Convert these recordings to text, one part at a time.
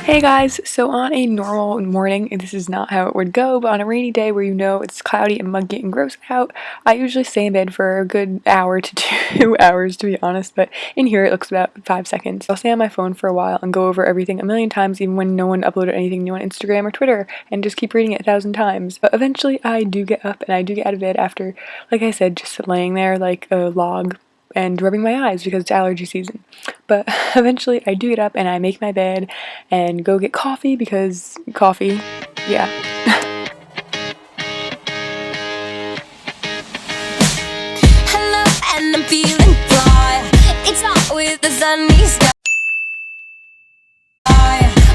Hey guys, so on a normal morning, and this is not how it would go, but on a rainy day where you know it's cloudy and muggy and gross out, I usually stay in bed for a good hour to 2 hours to be honest, but in here it looks about 5 seconds. I'll stay on my phone for a while and go over everything a million times even when no one uploaded anything new on Instagram or Twitter and just keep reading it 1,000 times. But eventually I do get up and I do get out of bed after, like I said, just laying there like a log and rubbing my eyes because it's allergy season. But eventually I do get up and I make my bed and go get coffee because coffee, yeah. Hello, and I'm feeling fly. It's hot with the sunny sky.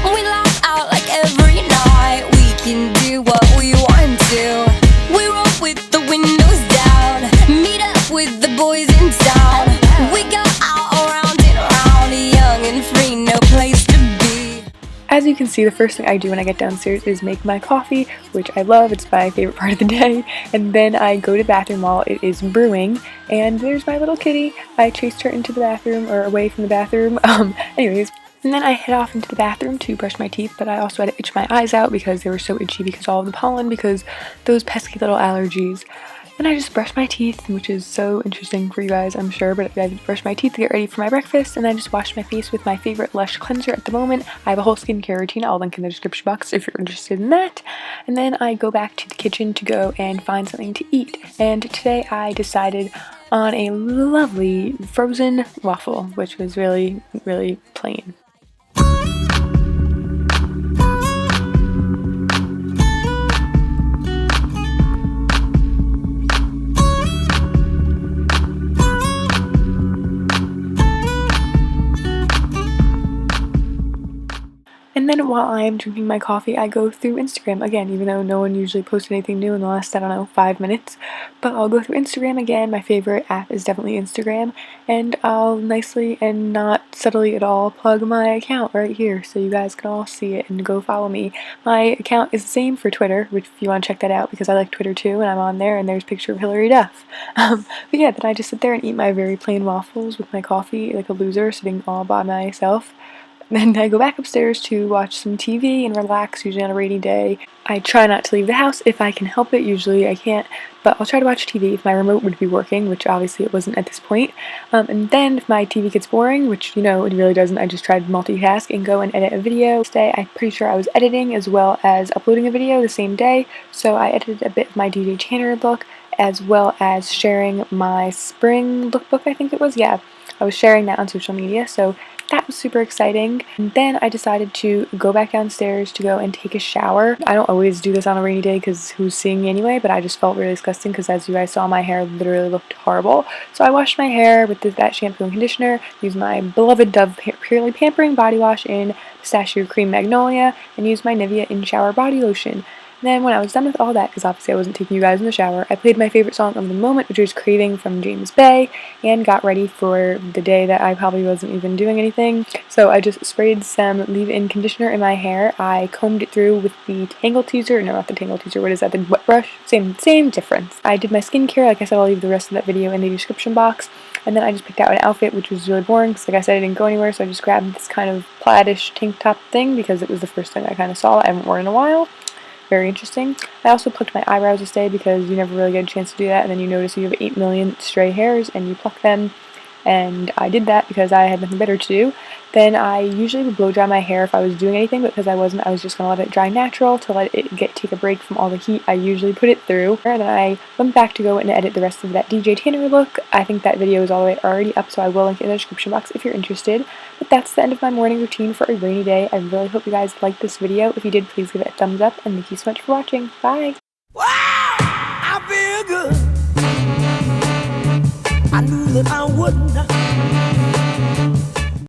We laugh out like every night. We can do what we want to. We roll with the windows down. Meet up with the boys in town. We go out around and around, young and free, no place to be. As you can see, the first thing I do when I get downstairs is make my coffee, which I love. It's my favorite part of the day. And then I go to the bathroom while it is brewing, and there's my little kitty. I chased her into the bathroom, or away from the bathroom. Anyways. And then I head off into the bathroom to brush my teeth, but I also had to itch my eyes out because they were so itchy because of all of the pollen, because those pesky little allergies. And I just brush my teeth, which is so interesting for you guys, I'm sure, but I brush my teeth to get ready for my breakfast, and then I just wash my face with my favorite Lush cleanser at the moment. I have a whole skincare routine, I'll link in the description box if you're interested in that. And then I go back to the kitchen to go and find something to eat. And today I decided on a lovely frozen waffle, which was really, really plain. And then while I'm drinking my coffee, I go through Instagram again, even though no one usually posts anything new in the last, I don't know, 5 minutes. But I'll go through Instagram again. My favorite app is definitely Instagram. And I'll nicely and not subtly at all plug my account right here so you guys can all see it and go follow me. My account is the same for Twitter, which if you want to check that out, because I like Twitter too, and I'm on there, and there's a picture of Hillary Duff. But yeah, then I just sit there and eat my very plain waffles with my coffee like a loser, sitting all by myself. Then I go back upstairs to watch some TV and relax, usually on a rainy day. I try not to leave the house if I can help it. Usually I can't, but I'll try to watch TV if my remote would be working, which obviously it wasn't at this point. And then if my TV gets boring, which, you know, it really doesn't, I just tried to multitask and go and edit a video. Today I'm pretty sure I was editing as well as uploading a video the same day, so I edited a bit of my DJ Tanner look as well as sharing my spring lookbook, I think it was. Yeah, I was sharing that on social media, so that was super exciting. And then I decided to go back downstairs to go and take a shower. I don't always do this on a rainy day because who's seeing me anyway, but I just felt really disgusting because, as you guys saw, my hair literally looked horrible. So I washed my hair with that shampoo and conditioner, used my beloved Dove Purely Pampering Body Wash in Pistachio Cream Magnolia, and used my Nivea In Shower Body Lotion. Then when I was done with all that, because obviously I wasn't taking you guys in the shower, I played my favorite song of the moment, which was Craving from James Bay, and got ready for the day that I probably wasn't even doing anything. So I just sprayed some leave-in conditioner in my hair. I combed it through with the Tangle Teaser. No, not the Tangle Teaser. What is that? The wet brush? Same difference. I did my skincare. Like I said, I'll leave the rest of that video in the description box. And then I just picked out an outfit, which was really boring because, like I said, I didn't go anywhere, so I just grabbed this kind of plaid-ish tank top thing because it was the first thing I kind of saw. I haven't worn in a while. Very interesting. I also plucked my eyebrows this day because you never really get a chance to do that, and then you notice you have 8 million stray hairs and you pluck them, and I did that because I had nothing better to do. Then I usually would blow dry my hair if I was doing anything, but because I wasn't, I was just going to let it dry natural to let it take a break from all the heat I usually put it through. And then I went back to go and edit the rest of that DJ Tanner look. I think that video is already up, so I will link it in the description box if you're interested. But that's the end of my morning routine for a rainy day. I really hope you guys liked this video. If you did, please give it a thumbs up, and thank you so much for watching. Bye! Wow, I feel good. I knew that I wouldn't.